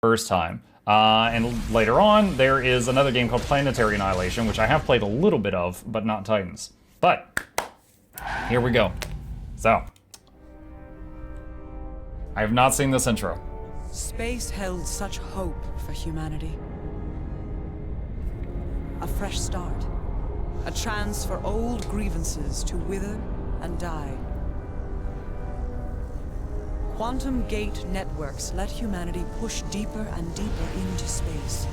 first time. And later on, there is another game called Planetary Annihilation, which I have played a little bit of, but not Titans. But here we go. So, I have not seen this intro. Space held such hope for humanity. A fresh start. A chance for old grievances to wither and die. Quantum gate networks let humanity push deeper and deeper into space.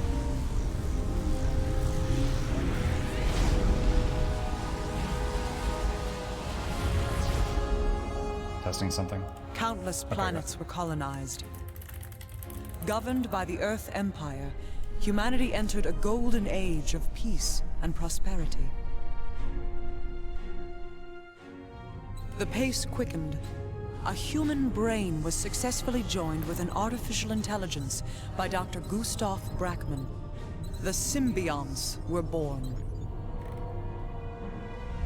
Testing something. Countless planets were colonized. Governed by the Earth Empire, humanity entered a golden age of peace and prosperity. The pace quickened. A human brain was successfully joined with an artificial intelligence by Dr. Gustav Brackmann. The symbionts were born.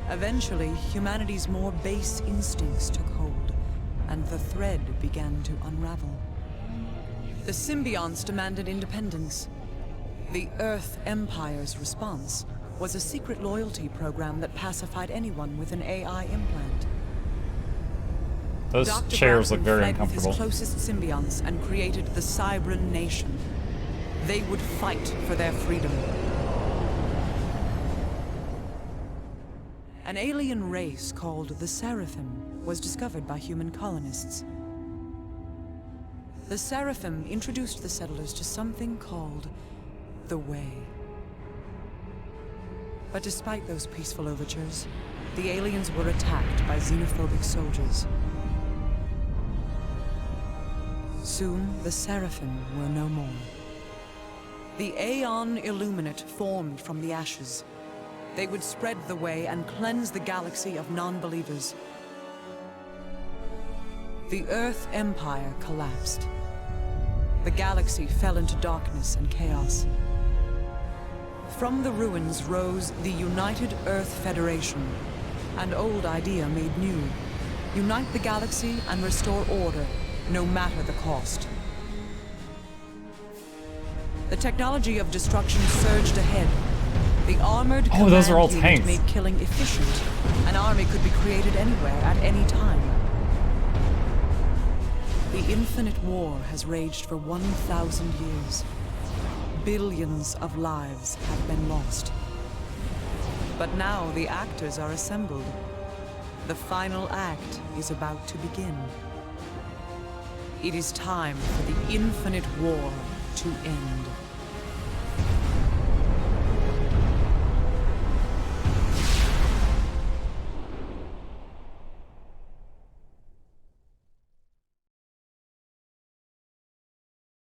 Eventually, humanity's more base instincts took hold, and the thread began to unravel. The symbionts demanded independence. The Earth Empire's response was a secret loyalty program that pacified anyone with an AI implant. Those Dr. chairs look Brackmann very fled uncomfortable. with his closest symbionts and created the Cybran nation. They would fight for their freedom. An alien race called the Seraphim was discovered by human colonists. The Seraphim introduced the settlers to something called the Way. But despite those peaceful overtures, the aliens were attacked by xenophobic soldiers. Soon, the Seraphim were no more. The Aeon Illuminate formed from the ashes. They would spread the Way and cleanse the galaxy of non-believers. The Earth Empire collapsed. The galaxy fell into darkness and chaos. From the ruins rose the United Earth Federation, an old idea made new. Unite the galaxy and restore order, no matter the cost. The technology of destruction surged ahead. The armored those are all command unit tanks. made killing efficient. An army could be created anywhere, at any time. The infinite war has raged for 1,000 years. Billions of lives have been lost. But now the actors are assembled. The final act is about to begin. It is time for the infinite war to end.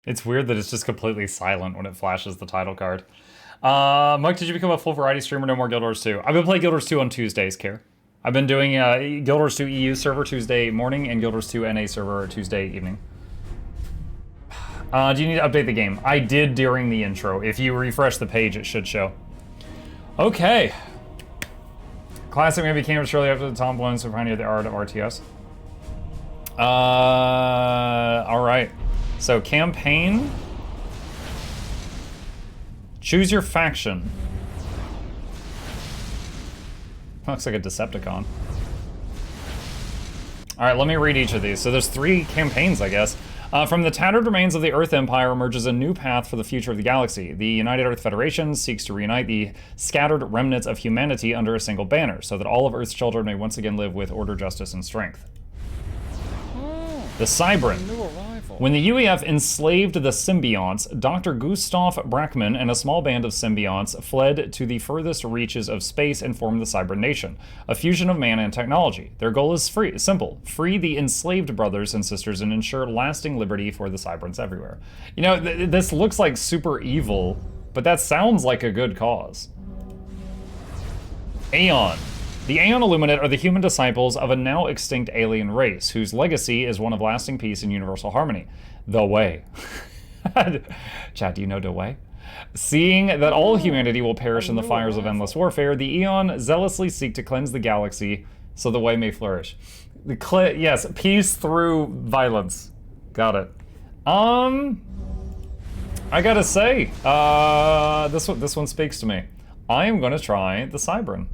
It's weird that it's just completely silent when it flashes the title card. Mike, did you become a full variety streamer? No more Guild Wars 2. I've been playing Guild Wars 2 on Tuesdays, Care. I've been doing Guild Wars 2 EU server Tuesday morning and Guild Wars 2 NA server Tuesday evening. Do you need to update the game? I did during the intro. If you refresh the page, it should show. Okay. Classic maybe came shortly after the Tom Blown, so pioneered the art of RTS. All right. So campaign. Choose your faction. Looks like a Decepticon. All right, let me read each of these. So there's 3 campaigns, I guess. From the tattered remains of the Earth Empire emerges a new path for the future of the galaxy. The United Earth Federation seeks to reunite the scattered remnants of humanity under a single banner, so that all of Earth's children may once again live with order, justice, and strength. The Cybran. When the UEF enslaved the symbionts, Dr. Gustav Brackmann and a small band of symbionts fled to the furthest reaches of space and formed the Cybran Nation, a fusion of man and technology. Their goal is simple: free the enslaved brothers and sisters and ensure lasting liberty for the Cybrans everywhere. You know, this looks like super evil, but that sounds like a good cause. Aeon. The Aeon Illuminate are the human disciples of a now extinct alien race, whose legacy is one of lasting peace and universal harmony. The Way. Chat, do you know The Way? Seeing that all humanity will perish in the fires of endless warfare, the Aeon zealously seek to cleanse the galaxy so the Way may flourish. Yes, peace through violence. Got it. I gotta say, this one speaks to me. I am gonna try the Cybran.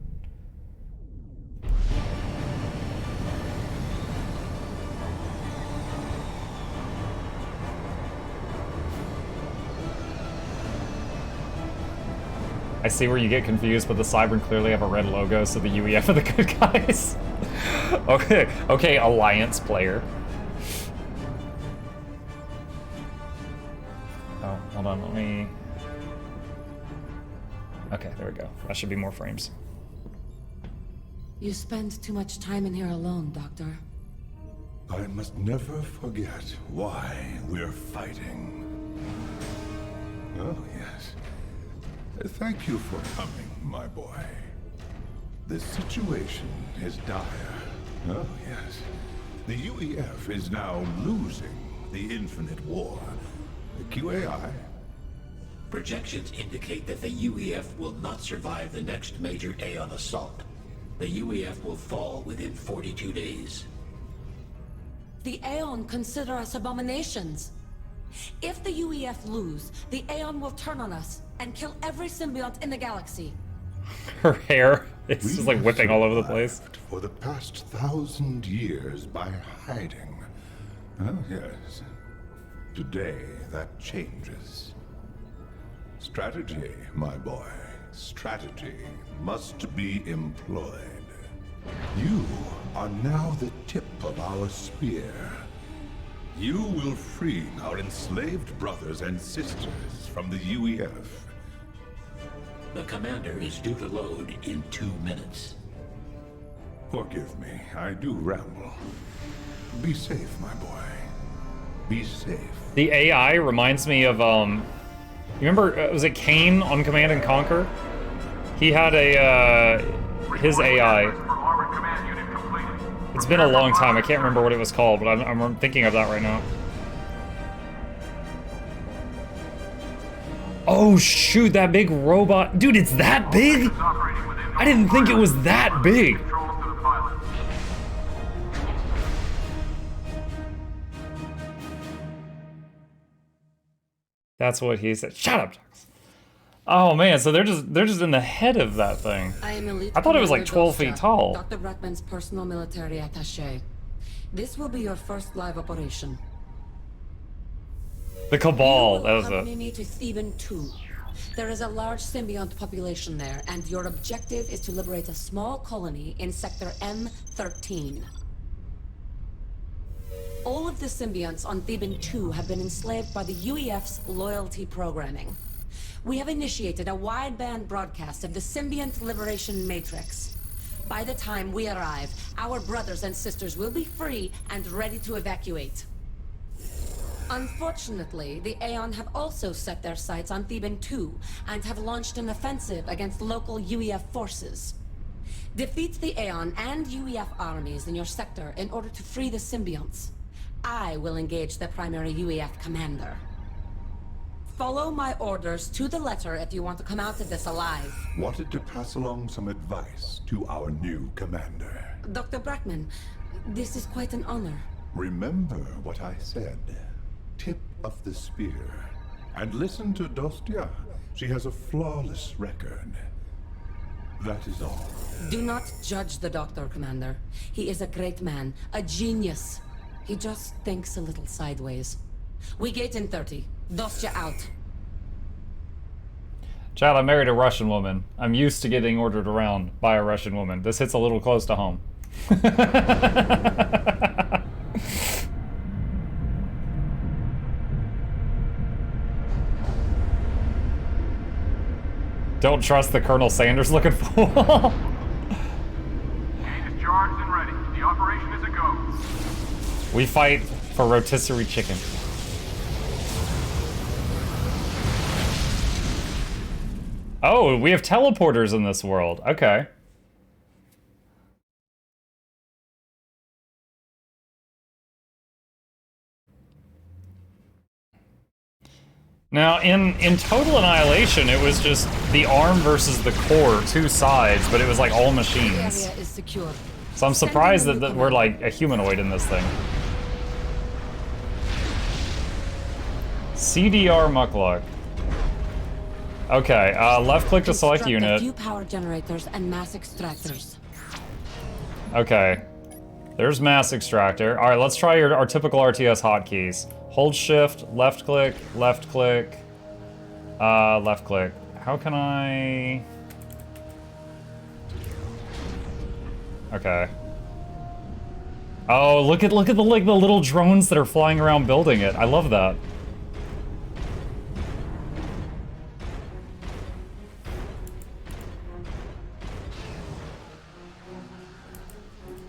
I see where you get confused, but the Cybran clearly have a red logo, so the UEF are the good guys. Okay, Alliance player. Oh, hold on, let me... Okay, there we go. That should be more frames. You spend too much time in here alone, Doctor. I must never forget why we're fighting. Oh, yes. Thank you for coming, my boy. The situation is dire. Oh, yes. The UEF is now losing the Infinite War. The QAI... Projections indicate that the UEF will not survive the next major Aeon assault. The UEF will fall within 42 days. The Aeon consider us abominations. If the UEF lose, the Aeon will turn on us and kill every symbiont in the galaxy. Her hair is just like whipping all over the place. For the past 1,000 years by hiding. Oh, yes. Today, that changes. Strategy, my boy. Strategy must be employed. You are now the tip of our spear. You will free our enslaved brothers and sisters from the UEF. The commander is due to load in 2 minutes. Forgive me, I do ramble. Be safe, my boy. Be safe. The AI reminds me of, you remember, was it Kane on Command and Conquer? He had his AI. It's been a long time, I can't remember what it was called, but I'm thinking of that right now. Oh shoot, that big robot. Dude, it's that big? I didn't think it was that big. That's what he said. Shut up, Jax. Oh man, so they're just in the head of that thing. I am elite. I thought it was like 12 feet tall. Dr. Brackman's personal military attaché. This will be your first live operation. The Cabal, You that will was accompany it. me to Theban 2. There is a large symbiont population there, and your objective is to liberate a small colony in Sector M13. All of the symbionts on Theban 2 have been enslaved by the UEF's loyalty programming. We have initiated a wideband broadcast of the Symbiont Liberation Matrix. By the time we arrive, our brothers and sisters will be free and ready to evacuate. Unfortunately, the Aeon have also set their sights on Theban 2 and have launched an offensive against local UEF forces. Defeat the Aeon and UEF armies in your sector in order to free the symbionts. I will engage the primary UEF commander. Follow my orders to the letter if you want to come out of this alive. Wanted to pass along some advice to our new commander. Dr. Brackman, this is quite an honor. Remember what I said. Tip of the spear. And listen to Dostia. She has a flawless record. That is all. Do not judge the Doctor, Commander. He is a great man, a genius. He just thinks a little sideways. We gate in 30. Dostia out. Chad, I married a Russian woman. I'm used to getting ordered around by a Russian woman. This hits a little close to home. Don't trust the Colonel Sanders looking fool. Gate is charged and ready. The operation is a go. We fight for rotisserie chicken. Oh, we have teleporters in this world. Okay. Now, in Total Annihilation, it was just the arm versus the core, two sides, but it was like all The machines. area is secure. So I'm surprised that we're like a humanoid in this thing. CDR Mukluk. Okay, left click to select Construct a unit. few power generators and mass extractors. Okay. There's mass extractor. Alright, let's try our typical RTS hotkeys. Hold shift, left click, left click, left click. How can I... Okay. Oh, look at the like the little drones that are flying around building it. I love that.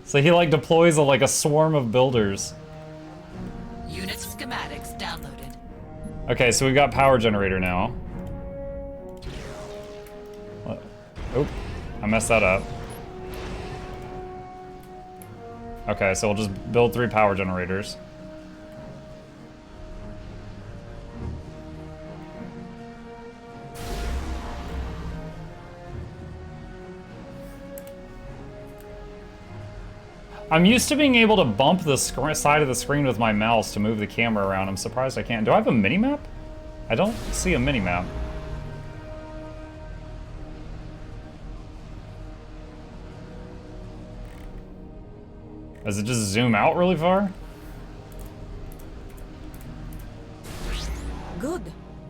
So he like deploys like a swarm of builders. Unit schematics downloaded. Okay, so we've got power generator now. Oop, I messed that up. Okay, so we'll just build 3 power generators. I'm used to being able to bump the side of the screen with my mouse to move the camera around. I'm surprised I can't. Do I have a mini-map? I don't see a mini-map. Does it just zoom out really far? Good.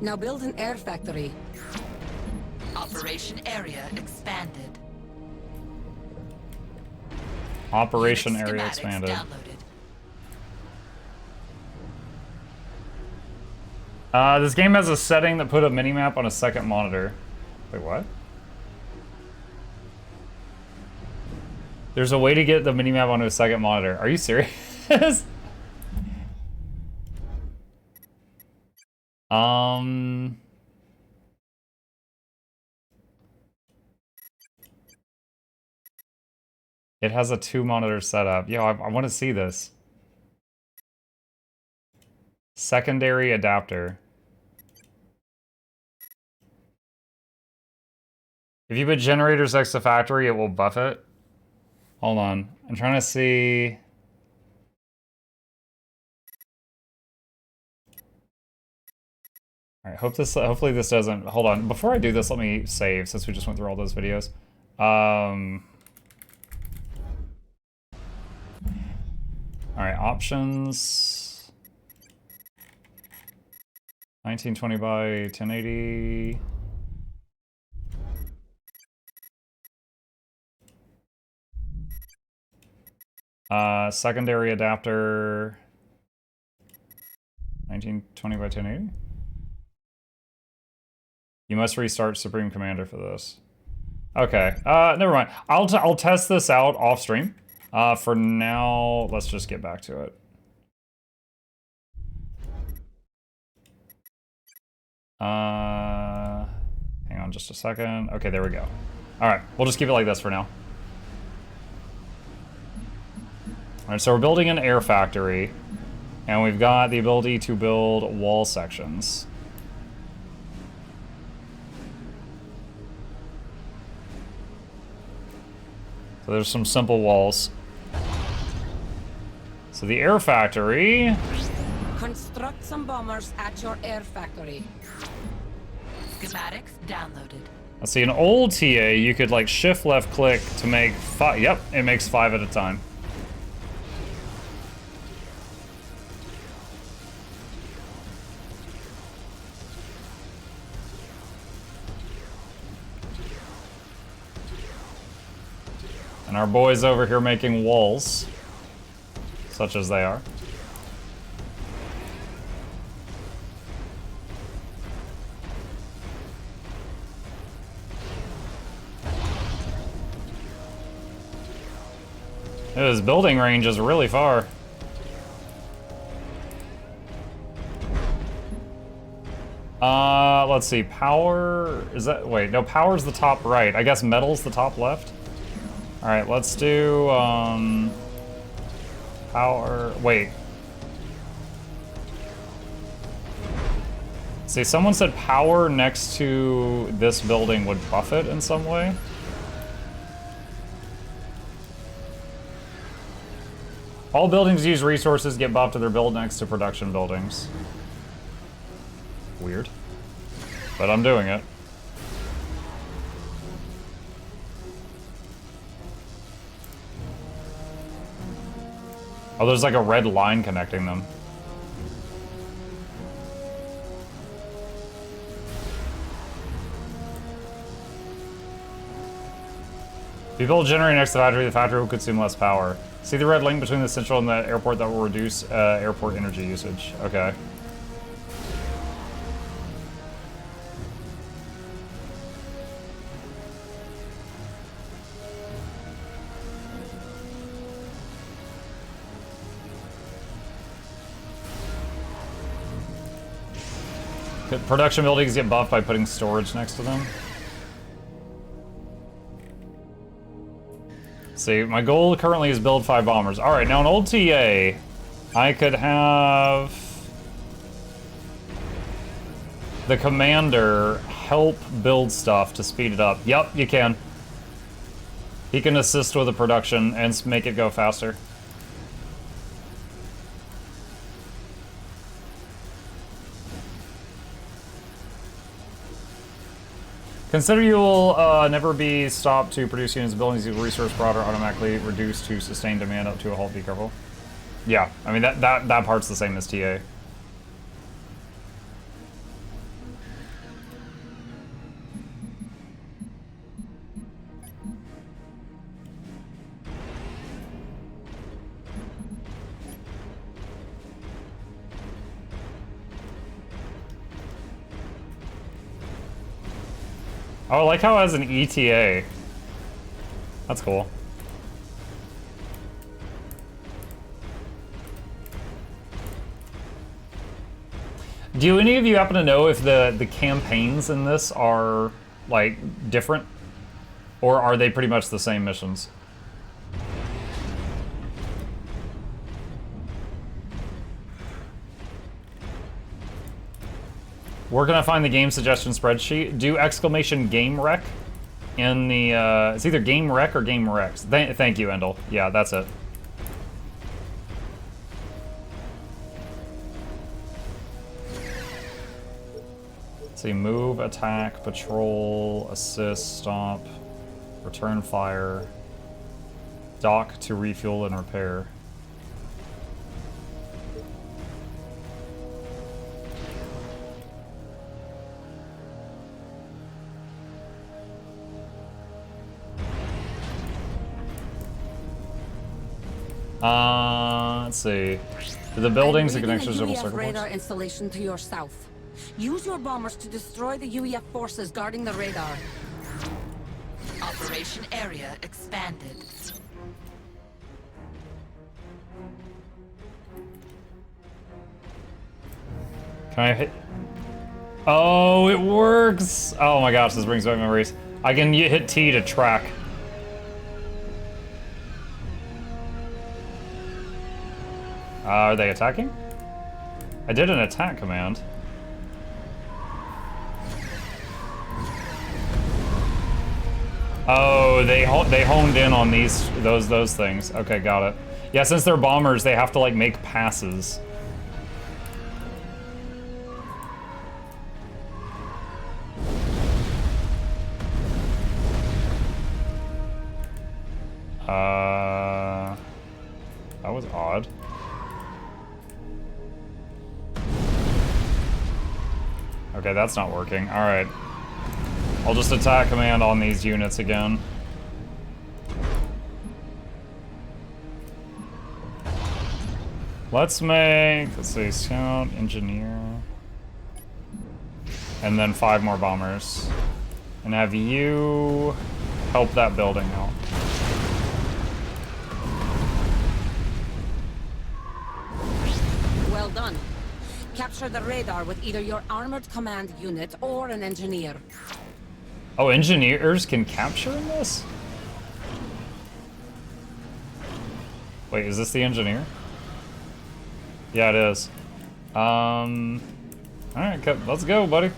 Now build an air factory. Operation area expanded. Operation Unit area schematics expanded. Downloaded. This game has a setting that put a minimap on a second monitor. Wait, what? There's a way to get the minimap onto a second monitor. Are you serious? It has a 2-monitor setup. Yo, I want to see this. Secondary adapter. If you put generators next to factory, it will buff it. Hold on. I'm trying to see. All right, hopefully this doesn't. Hold on. Before I do this, let me save since we just went through all those videos. All right, options. 1920 by 1080. Secondary adapter. 1920 by 1080. You must restart Supreme Commander for this. Okay, never mind. I'll test this out off stream. For now, let's just get back to it. Hang on just a second. Okay, there we go. All right, we'll just keep it like this for now. All right, so we're building an air factory, and we've got the ability to build wall sections. So there's some simple walls. So the air factory. Construct some bombers at your air factory. Schematics downloaded. Let's see, an old TA, you could like shift left click to make 5. Yep, it makes 5 at a time. And our boys over here making walls, such as they are. His building range is really far. Let's see, power, is that, wait, no, power's the top right. I guess metal's the top left. All right, let's do, power, wait. See, someone said power next to this building would buff it in some way. All buildings use resources get buffed if they're built next to production buildings. Weird. But I'm doing it. Oh, there's like a red line connecting them. People generating next to the factory will consume less power. See the red link between the central and the airport that will reduce airport energy usage. Okay. Production buildings get buffed by putting storage next to them. See, my goal currently is build 5 bombers. Alright, now an old TA, I could have the commander help build stuff to speed it up. Yep, you can. He can assist with the production and make it go faster. Consider you will never be stopped to produce units. Buildings of resource broader automatically reduced to sustain demand up to a halt. Be careful. Yeah, I mean that part's the same as TA. Oh, I like how it has an ETA. That's cool. Do any of you happen to know if the campaigns in this are, like, different? Or are they pretty much the same missions? Where can I find the game suggestion spreadsheet? Do exclamation game rec in the, it's either game rec or game recs. Thank you, Endel. Yeah, that's it. Let's see, move, attack, patrol, assist, stomp, return fire, dock to refuel and repair. Let's see. The buildings, the connections, double circle radar installation to your south. Use your bombers to destroy the UEF forces guarding the radar. Operation area expanded. Can I hit? Oh, it works! Oh my gosh, this brings back memories. I can hit T to track. Are they attacking? I did an attack command. Oh, they honed in on those things. Okay, got it. Yeah, since they're bombers, they have to like make passes. That was odd. Okay, that's not working. Alright. I'll just attack command on these units again. Let's see, scout, engineer. And then 5 more bombers. And have you help that building out. Well done. Capture the radar with either your armored command unit or an engineer. Oh, engineers can capture in this? Wait, is this the engineer? Yeah, it is. Alright, let's go, buddy.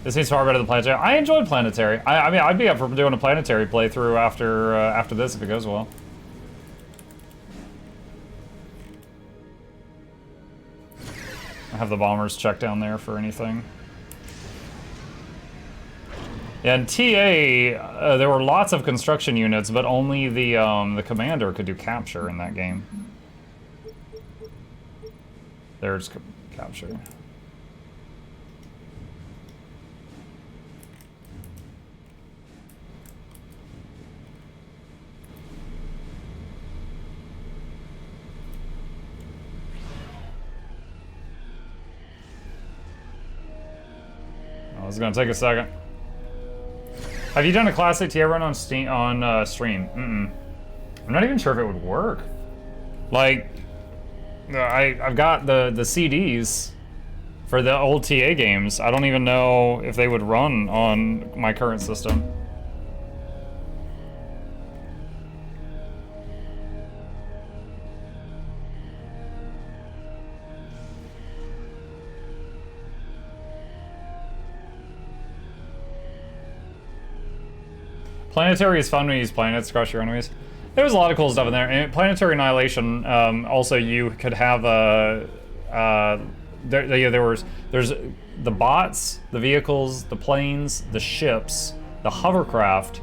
This seems far better than Planetary. I enjoyed Planetary. I mean, I'd be up for doing a Planetary playthrough after this if it goes well. I have the bombers checked down there for anything. Yeah, in TA, there were lots of construction units, but only the commander could do capture in that game. There's capture. Oh, it's gonna take a second. Have you done a classic TA run on Steam on stream? I'm not even sure if it would work. Like, I've got the CDs for the old TA games. I don't even know if they would run on my current system. Planetary is fun when you use planets to crush your enemies. There was a lot of cool stuff in there. And Planetary Annihilation, also you could have there's the bots, the vehicles, the planes, the ships, the hovercraft,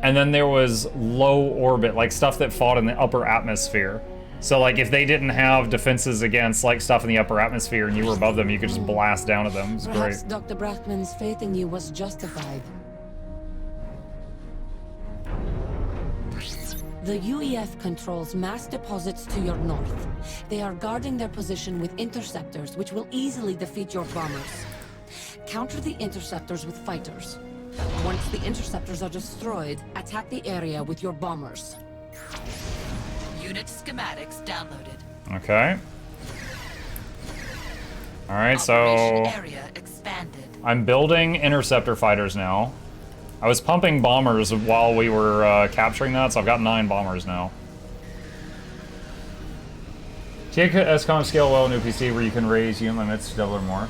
and then there was low orbit, like stuff that fought in the upper atmosphere. So like if they didn't have defenses against like stuff in the upper atmosphere and you were above them, you could just blast down at them. It was great. Perhaps Dr. Brackman's faith in you was justified. The UEF controls mass deposits to your north. They are guarding their position with interceptors, which will easily defeat your bombers. Counter the interceptors with fighters. Once the interceptors are destroyed, attack the area with your bombers. Unit schematics downloaded. Okay. All right, so Area expanded. I'm building interceptor fighters now. I was pumping bombers while we were capturing that, so I've got 9 bombers now. Take SCOM scale well new PC where you can raise unit limits to double or more.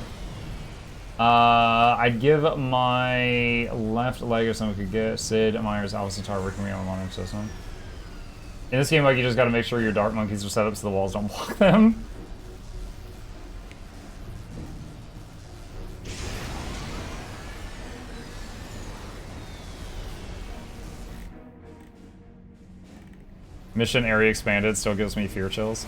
I'd give my left leg if someone could get Sid Meier's Alpha Centaur working me on a modern system. In this game, like, you just gotta make sure your Dark Monkeys are set up so the walls don't block them. Mission area expanded still gives me fear chills.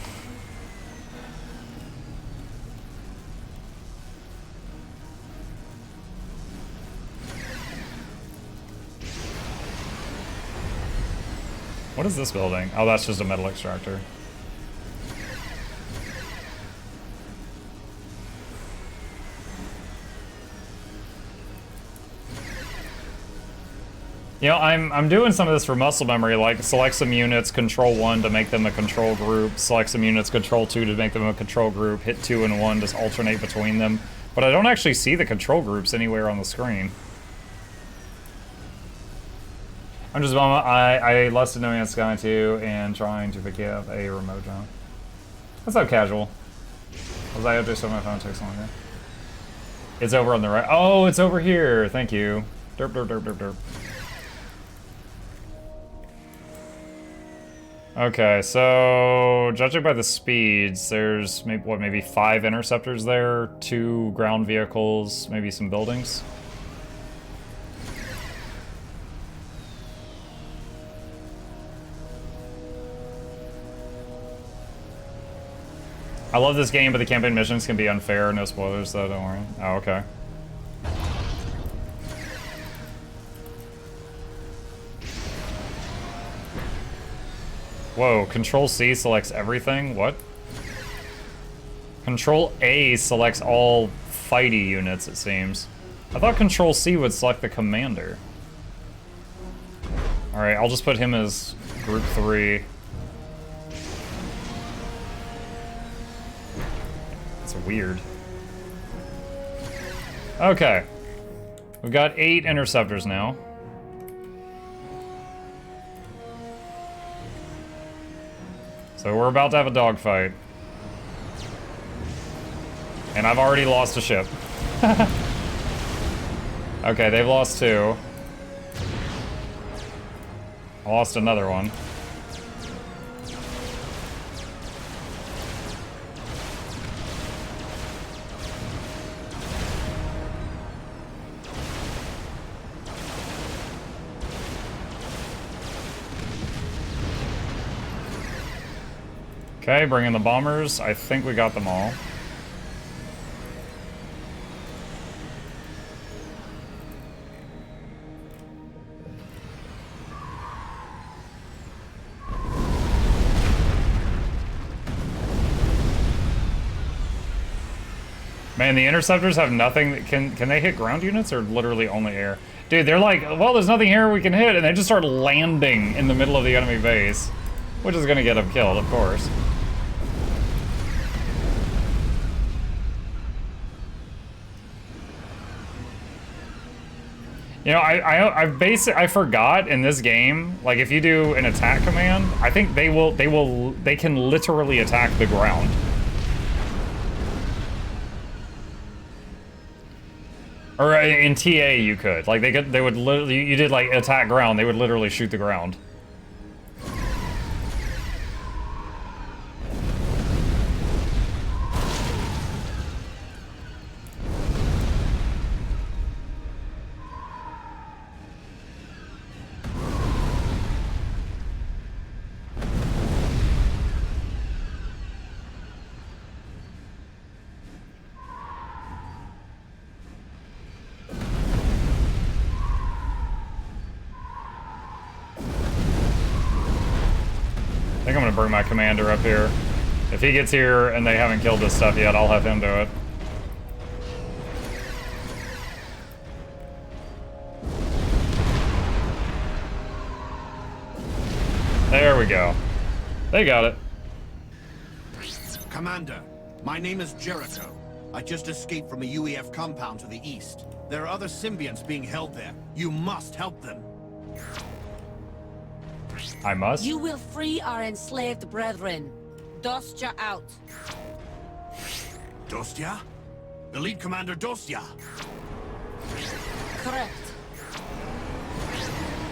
What is this building? Oh, that's just a metal extractor. You know, I'm doing some of this for muscle memory, like select some units, control 1 to make them a control group, select some units, control 2 to make them a control group, hit 2 and 1 to alternate between them. But I don't actually see the control groups anywhere on the screen. I'm just bummed. I lusted knowing it's Sky 2 and trying to forgive a remote job. That's so casual. Was I up there so my phone takes longer? It's over on the right. Oh, it's over here. Thank you. Derp, derp, derp, derp, derp. Okay, so judging by the speeds, there's maybe 5 interceptors there, 2 ground vehicles, maybe some buildings. I love this game, but the campaign missions can be unfair. No spoilers, though, don't worry. Oh, okay. Whoa, Control C selects everything? What? Control A selects all fighty units, it seems. I thought Control C would select the commander. Alright, I'll just put him as Group 3. It's weird. Okay. We've got 8 interceptors now. So we're about to have a dogfight. And I've already lost a ship. Okay, they've lost 2. I lost another one. Okay, bring in the bombers. I think we got them all. Man, the interceptors have nothing. Can they hit ground units or literally only air? Dude, they're like, well, there's nothing here we can hit, and they just start landing in the middle of the enemy base, which is gonna get them killed, of course. You know, I forgot in this game, like if you do an attack command, I think they can literally attack the ground. Or in TA you could. Like they would literally, you did like attack ground, they would literally shoot the ground. I think I'm gonna bring my commander up here. If he gets here and they haven't killed this stuff yet, I'll have him do it. There we go. They got it. Commander, my name is Jericho. I just escaped from a UEF compound to the east. There are other symbionts being held there. You must help them. I must? You will free our enslaved brethren. Dostya out. Dostya? The lead commander Dostya? Correct.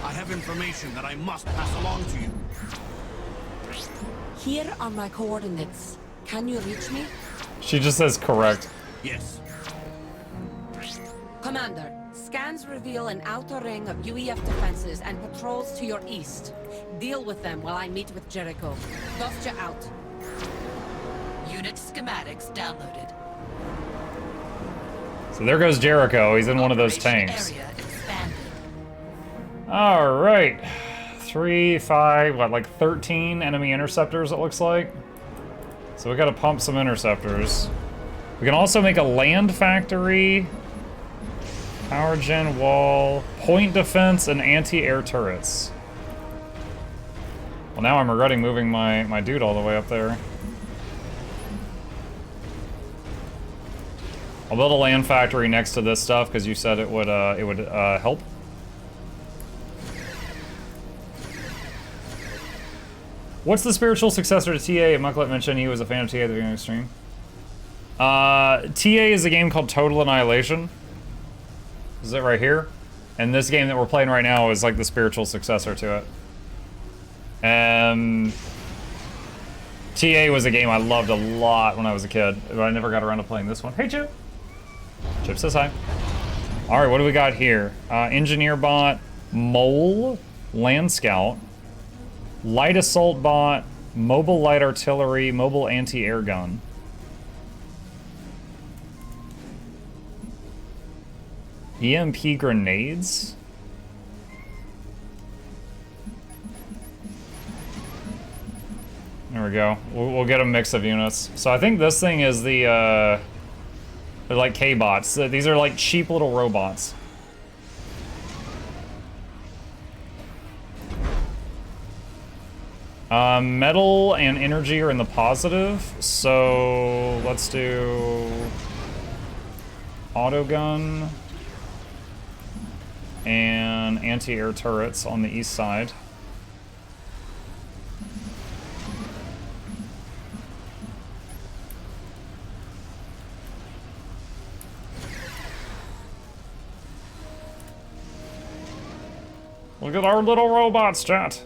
I have information that I must pass along to you. Here are my coordinates. Can you reach me? She just says correct. Yes. Commander, scans reveal an outer ring of UEF defenses and patrols to your east. Deal with them while I meet with Jericho. Dostya out. Unit schematics downloaded. So there goes Jericho. He's in one of those Operation tanks. Area expanded. All right. 3, 5, what, like 13 enemy interceptors, it looks like. So we gotta pump some interceptors. We can also make a land factory, power gen wall, point defense, and anti-air turrets. Well, now I'm regretting moving my dude all the way up there. I'll build a land factory next to this stuff because you said it would help. What's the spiritual successor to TA? Mukluk mentioned he was a fan of TA at the beginning of the stream. TA is a game called Total Annihilation. This is it right here. And this game that we're playing right now is like the spiritual successor to it. TA was a game I loved a lot when I was a kid, but I never got around to playing this one. Hey, Chip. Chip says hi. All right, what do we got here? Engineer bot, Mole, Land Scout, Light Assault bot, Mobile Light Artillery, Mobile Anti-Air Gun. EMP grenades? There we go. We'll get a mix of units. So I think this thing is the, they're like K-bots. These are like cheap little robots. Metal and energy are in the positive, so let's do autogun and anti-air turrets on the east side. Look at our little robots, chat.